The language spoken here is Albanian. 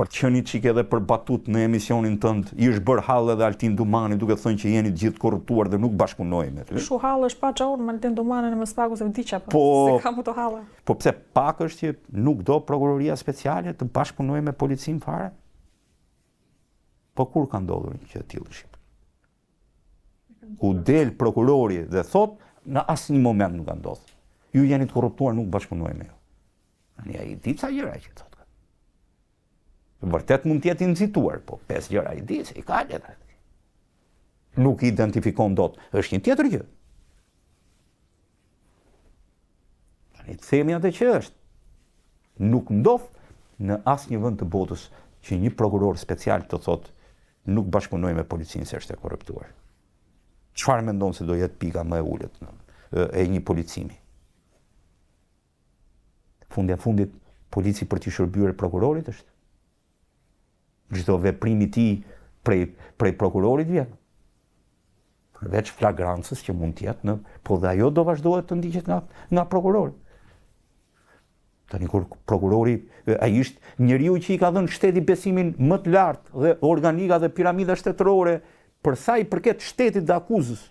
për të qenë çike edhe për batut në emisionin tënd, i është bërë hall edhe Altin Dumani duke thënë që jeni të gjithë korruptuar dhe nuk bashkëpunojmë me ty. Shu hall është pa çaun me Altin Dumanin më spaku se vdiqa po. Se kam të halla. Po pse pak është që nuk do prokuroria speciale të bashkëpunojë me policinë fare? Po kur ka ndodhur një gjë e tillë në Shqipëri? Ku del prokurori dhe thot, në asnjë moment nuk ka ndodhur. Ju jeni të korruptuar, nuk bashkëpunojmë me ju. Tani ai di ca gjëra që thot. Vërtet mund të jetë i nxituar, po 5 gjëra i di se i ka letra. Nuk i identifikon dot, është një tjetër gjë. Tani themi atë që është. Nuk ndodh në asnjë vend të botës që një prokuror special të thotë nuk bashkëpunoj me policinë se është e korruptuar. Çfarë mendon se do jetë pika më e ulët e një policimi? Fundja fundit, polici për t'i shërbyer prokurorit është. Çdo veprim i tij prej prokurorit vjen. Përveç flagrancës që mund të jetë, po dhe ajo do vazhdohet të ndiqet nga prokurori. Tani kur prokurori, ai është njeriu që i ka dhënë shteti besimin më të lartë dhe organika dhe piramida shtetërore për sa i përket shtetit dhe akuzës.